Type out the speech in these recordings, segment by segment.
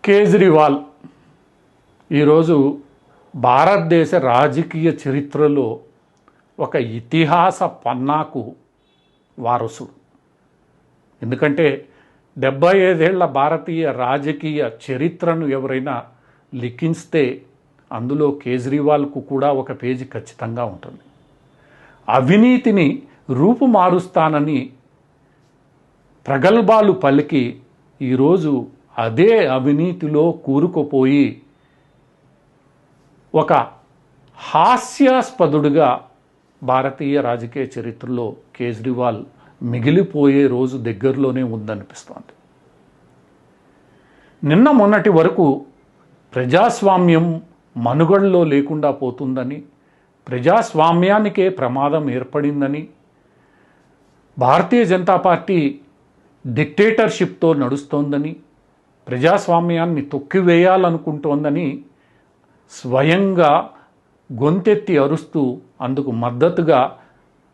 కేజ్రీవాల్ ఈరోజు భారతదేశ రాజకీయ చరిత్రలో ఒక ఇతిహాస పన్నాకు వారసుడు. ఎందుకంటే 75 ఏళ్ల భారతీయ రాజకీయ చరిత్రను ఎవరైనా లిఖిస్తే అందులో కేజ్రీవాల్కు కూడా ఒక పేజీ ఖచ్చితంగా ఉంటుంది. అవినీతిని రూపుమారుస్తానని ప్రగల్భాలు పలికి ఈరోజు అదే అవినీతిలో కూరుకుపోయి ఒక హాస్యాస్పదుడుగా భారతీయ రాజకీయ చరిత్రలో కేజ్రీవాల్ మిగిలిపోయే రోజు దగ్గరలోనే ఉందనిపిస్తోంది. నిన్న మొన్నటి వరకు ప్రజాస్వామ్యం మనుగడలో లేకుండా పోతుందని, ప్రజాస్వామ్యానికే ప్రమాదం ఏర్పడిందని, భారతీయ జనతా పార్టీ డిక్టేటర్షిప్తో నడుస్తోందని, ప్రజాస్వామ్యాన్ని తొక్కివేయాలనుకుంటోందని స్వయంగా గొంతెత్తి అరుస్తూ అందుకు మద్దతుగా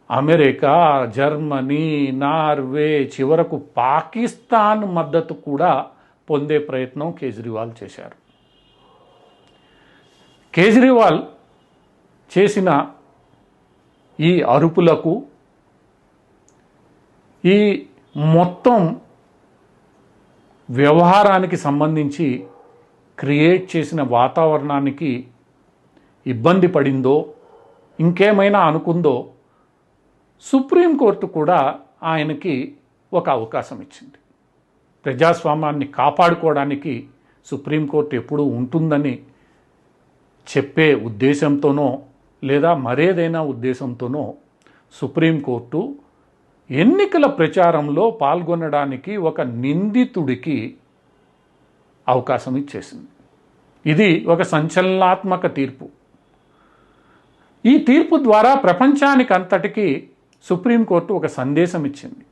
అమెరికా, జర్మనీ, నార్వే, చివరకు పాకిస్తాన్ మద్దతు కూడా పొందే ప్రయత్నం కేజ్రీవాల్ చేశారు. కేజ్రీవాల్ చేసిన ఈ అరుపులకు, ఈ మొత్తం వ్యవహారానికి సంబంధించి క్రియేట్ చేసిన వాతావరణానికి ఇబ్బంది పడిందో, ఇంకేమైనా అనుకుందో, సుప్రీంకోర్టు కూడా ఆయనకి ఒక అవకాశం ఇచ్చింది. ప్రజాస్వామ్యాన్ని కాపాడుకోవడానికి సుప్రీంకోర్టు ఎప్పుడూ ఉంటుందని చెప్పే ఉద్దేశంతోనో లేదా మరేదైనా ఉద్దేశంతోనో సుప్రీంకోర్టు ఎన్నికల ప్రచారంలో పాల్గొనడానికి ఒక నిందితుడికి అవకాశం ఇచ్చేసింది. ఇది ఒక సంచలనాత్మక తీర్పు. ఈ తీర్పు ద్వారా ప్రపంచానికి అంతటికీ సుప్రీంకోర్టు ఒక సందేశం ఇచ్చింది.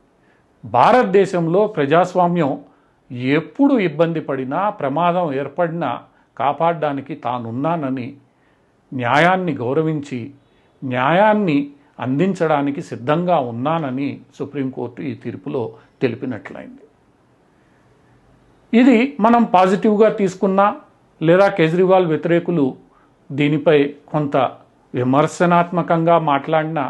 భారతదేశంలో ప్రజాస్వామ్యం ఎప్పుడు ఇబ్బంది పడినా, ప్రమాదం ఏర్పడినా కాపాడడానికి తానున్నానని, న్యాయాన్ని గౌరవించి న్యాయాన్ని అందించడానికి సిద్ధంగా ఉన్నానని సుప్రీంకోర్టు ఈ తీర్పులో తెలిపినట్లయింది. ఇది మనం పాజిటివ్గా తీసుకున్నా లేదా కేజ్రీవాల్ వ్యతిరేకులు దీనిపై కొంత విమర్శనాత్మకంగా మాట్లాడినా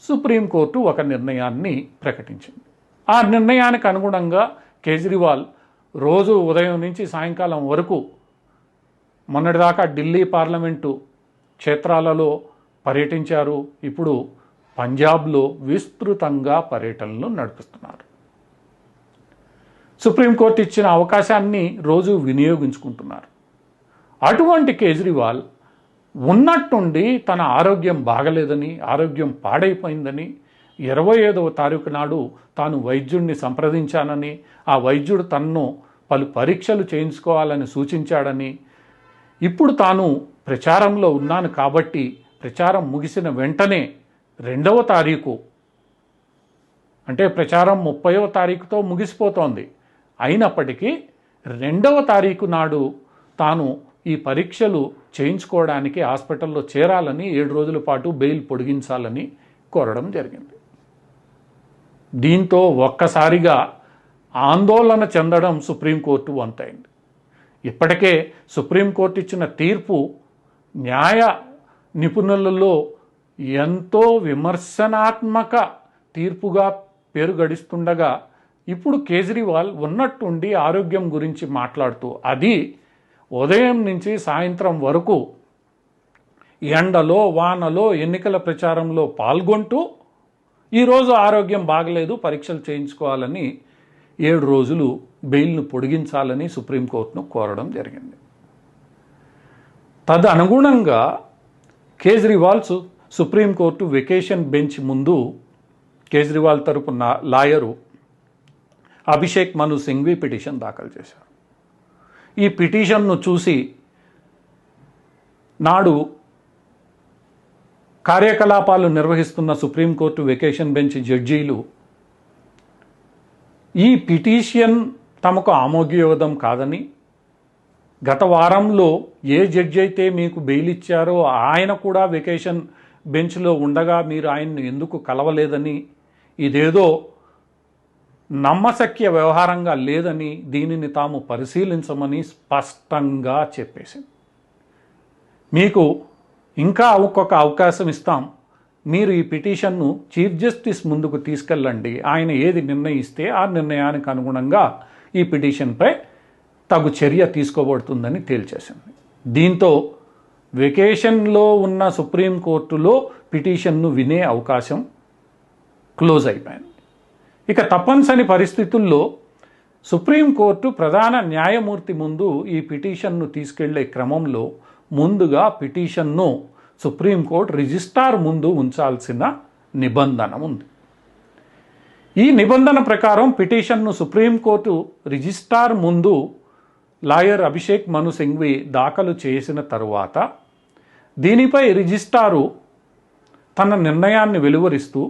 సుప్రీంకోర్టు ఒక నిర్ణయాన్ని ప్రకటించింది. ఆ నిర్ణయానికి అనుగుణంగా కేజ్రీవాల్ రోజు ఉదయం నుంచి సాయంకాలం వరకు మొన్నటిదాకా ఢిల్లీ పార్లమెంటు క్షేత్రాలలో పర్యటించారు. ఇప్పుడు పంజాబ్లో విస్తృతంగా పర్యటనలు నడిపిస్తున్నారు. సుప్రీంకోర్టు ఇచ్చిన అవకాశాన్ని రోజు వినియోగించుకుంటున్నారు. అటువంటి కేజ్రీవాల్ ఉన్నట్టుండి తన ఆరోగ్యం బాగలేదని, ఆరోగ్యం పాడైపోయిందని, 25వ తారీఖు నాడు తాను వైద్యుడిని సంప్రదించానని, ఆ వైద్యుడు తనను పలు పరీక్షలు చేయించుకోవాలని సూచించాడని, ఇప్పుడు తాను ప్రచారంలో ఉన్నాను కాబట్టి ప్రచారం ముగిసిన వెంటనే 2వ తారీఖు, అంటే ప్రచారం 30వ తారీఖుతో ముగిసిపోతోంది, అయినప్పటికీ 2వ తారీఖు నాడు తాను ఈ పరీక్షలు చేయించుకోవడానికి హాస్పిటల్లో చేరాలని, 7 రోజుల పాటు బెయిల్ పొడిగించాలని కోరడం జరిగింది. దీంతో ఒక్కసారిగా ఆందోళన చెందడం సుప్రీంకోర్టు వంతైంది. ఇప్పటికే సుప్రీంకోర్టు ఇచ్చిన తీర్పు న్యాయ నిపుణులలో ఎంతో విమర్శనాత్మక తీర్పుగా పేరు గడిస్తుండగా ఇప్పుడు కేజ్రీవాల్ ఉన్నట్టుండి ఆరోగ్యం గురించి మాట్లాడుతూ, అది ఉదయం నుంచి సాయంత్రం వరకు ఎండలో వానలో ఎన్నికల ప్రచారంలో పాల్గొంటూ ఈరోజు ఆరోగ్యం బాగలేదు, పరీక్షలు చేయించుకోవాలని 7 రోజులు బెయిల్ను పొడిగించాలని సుప్రీంకోర్టును కోరడం జరిగింది. తదనుగుణంగా కేజ్రీవాల్ సుప్రీంకోర్టు వెకేషన్ బెంచ్ ముందు కేజ్రీవాల్ తరపున లాయరు అభిషేక్ మను సింఘ్వి పిటిషన్ దాఖలు చేశారు. ఈ పిటిషన్ను చూసి నాడు కార్యకలాపాలు నిర్వహిస్తున్న సుప్రీంకోర్టు వెకేషన్ బెంచ్ జడ్జీలు ఈ పిటిషన్ తమకు ఆమోదయోగ్యం కాదని, గత వారంలో ఏ జడ్జి అయితే మీకు బెయిల్ ఇచ్చారో ఆయన కూడా వెకేషన్ బెంచ్లో ఉండగా మీరు ఆయన్ని ఎందుకు కలవలేదని, ఇదేదో నమ్మశక్య వ్యవహారంగా లేదని దీనిని తాము పరిశీలించమని స్పష్టంగా చెప్పేసింది. మీకు ఇంకా ఒక్కొక్క అవకాశం ఇస్తాం, మీరు ఈ పిటిషన్ను చీఫ్ జస్టిస్ ముందుకు తీసుకెళ్ళండి, ఆయన ఏది నిర్ణయిస్తే ఆ నిర్ణయానికి అనుగుణంగా ఈ పిటిషన్పై తగు చర్య తీసుకోబడుతుందని తేల్చేసింది. దీంతో వెకేషన్లో ఉన్న సుప్రీంకోర్టులో పిటిషన్ను వినే అవకాశం క్లోజ్ అయిపోయింది. ఇక తప్పనిసరి పరిస్థితుల్లో సుప్రీంకోర్టు ప్రధాన న్యాయమూర్తి ముందు ఈ పిటిషన్ను తీసుకెళ్లే క్రమంలో ముందుగా పిటిషన్ను సుప్రీంకోర్టు రిజిస్ట్రార్ ముందు ఉంచాల్సిన నిబంధన ఉంది. ఈ నిబంధన ప్రకారం పిటిషన్ను సుప్రీంకోర్టు రిజిస్ట్రార్ ముందు లాయర్ అభిషేక్ మను సింఘ్వి దాఖలు చేసిన తరువాత దీనిపై రిజిస్ట్రారు తన నిర్ణయాన్ని వెలువరిస్తూ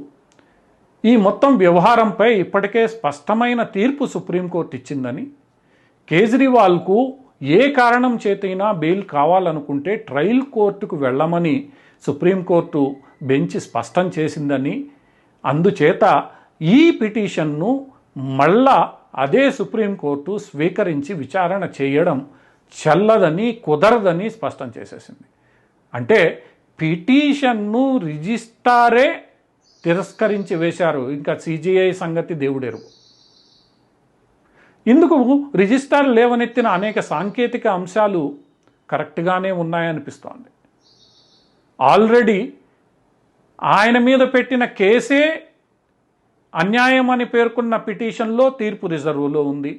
ఈ మొత్తం వ్యవహారంపై ఇప్పటికే స్పష్టమైన తీర్పు సుప్రీంకోర్టు ఇచ్చిందని, కేజ్రీవాల్కు ఏ కారణం చేతైనా బెయిల్ కావాలనుకుంటే ట్రయల్ కోర్టుకు వెళ్ళమని సుప్రీంకోర్టు బెంచ్ స్పష్టం చేసిందని, అందుచేత ఈ పిటిషన్ను మళ్ళా అదే సుప్రీంకోర్టు స్వీకరించి విచారణ చేయడం చెల్లదని, కుదరదని స్పష్టం చేసేసింది. అంటే పిటిషన్ను రిజిస్ట్రారే తిరస్కరించి వేశారు. ఇంకా సిజిఐ సంగతి దేవుడెరుగు. ఇందుకు రిజిస్ట్రార్ లేవనెత్తిన అనేక సాంకేతిక అంశాలు కరెక్ట్గానే ఉన్నాయనిపిస్తోంది. ఆల్రెడీ ఆయన మీద పెట్టిన కేసే అన్యాయం అని పేర్కొన్న పిటిషన్లో తీర్పు రిజర్వులో ఉంది.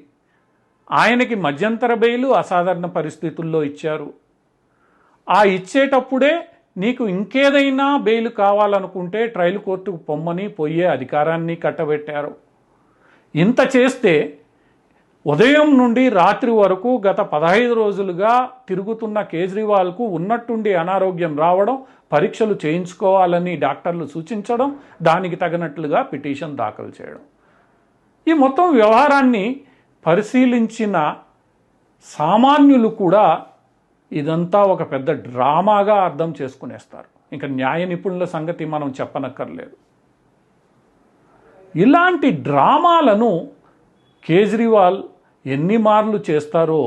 ఆయనకి మధ్యంతర బెయిలు అసాధారణ పరిస్థితుల్లో ఇచ్చారు. ఆ ఇచ్చేటప్పుడే నీకు ఇంకేదైనా బెయిల్ కావాలనుకుంటే ట్రయల్ కోర్టుకు పొమ్మని పోయే అధికారాన్ని కట్టబెట్టారు. ఇంత చేస్తే ఉదయం నుండి రాత్రి వరకు గత 15 రోజులుగా తిరుగుతున్న కేజ్రీవాల్కు ఉన్నట్టుండి అనారోగ్యం రావడం, పరీక్షలు చేయించుకోవాలని డాక్టర్లు సూచించడం, దానికి తగినట్లుగా పిటిషన్ దాఖలు చేయడం, ఈ మొత్తం వ్యవహారాన్ని పరిశీలించిన సామాన్యులు కూడా ఇదంతా ఒక పెద్ద డ్రామాగా అర్థం చేసుకునేస్తారు. ఇంకా న్యాయ నిపుణుల సంగతి మనం చెప్పనక్కర్లేదు. ఇలాంటి డ్రామాలను కేజ్రీవాల్ ఎన్ని మార్లు చేస్తారో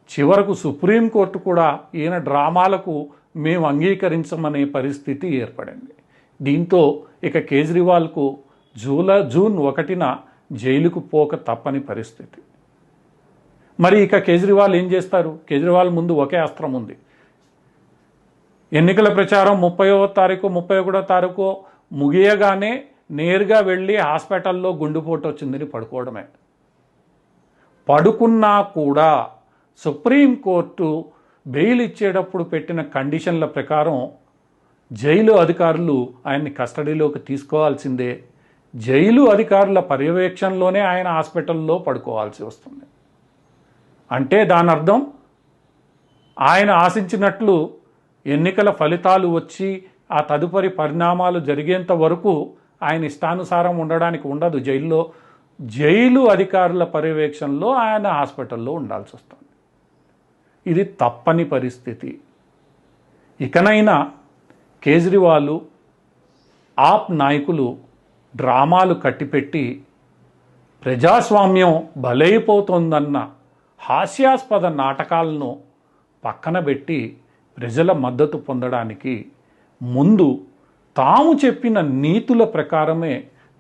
చివరకు సుప్రీంకోర్టు కూడా ఈయన డ్రామాలకు మేము అంగీకరించమనే పరిస్థితి ఏర్పడింది. దీంతో ఇక కేజ్రీవాల్కు జూన్ 1న జైలుకు పోక తప్పని పరిస్థితి. మరి ఇక కేజ్రీవాల్ ఏం చేస్తారు? కేజ్రీవాల్ ముందు ఒకే అస్త్రం ఉంది. ఎన్నికల ప్రచారం 30వ తారీఖు 31వ తారీఖు ముగియగానే నేరుగా వెళ్ళి హాస్పిటల్లో గుండెపోటు వచ్చిందని పడుకోవడమే. పడుకున్నా కూడా సుప్రీంకోర్టు బెయిల్ ఇచ్చేటప్పుడు పెట్టిన కండిషన్ల ప్రకారం జైలు అధికారులు ఆయన్ని కస్టడీలోకి తీసుకోవాల్సిందే. జైలు అధికారుల పర్యవేక్షణలోనే ఆయన హాస్పిటల్లో పడుకోవాల్సి వస్తుంది. అంటే దాని అర్థం ఆయన ఆశించినట్లు ఎన్నికల ఫలితాలు వచ్చి ఆ తదుపరి పరిణామాలు జరిగేంత వరకు ఆయన ఇష్టానుసారం ఉండడానికి ఉండదు. జైలు అధికారుల పర్యవేక్షణలో ఆయన హాస్పిటల్లో ఉండాల్సి వస్తుంది. ఇది తప్పని పరిస్థితి. ఇకనైనా కేజ్రీవాల్ ఆప్ నాయకులు డ్రామాలు కట్టిపెట్టి ప్రజాస్వామ్యం బలైపోతోందన్న హాస్యాస్పద నాటకాలను పక్కన పెట్టి ప్రజల మద్దతు పొందడానికి ముందు తాము చెప్పిన నీతుల ప్రకారమే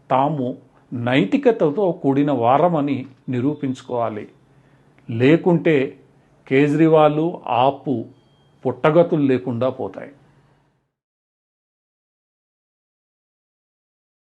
తాము నైతికతతో కూడిన వారమని నిరూపించుకోవాలి. లేకుంటే కేజ్రీవాల్ ఆపు పుట్టగతులు లేకుండా పోతాయి.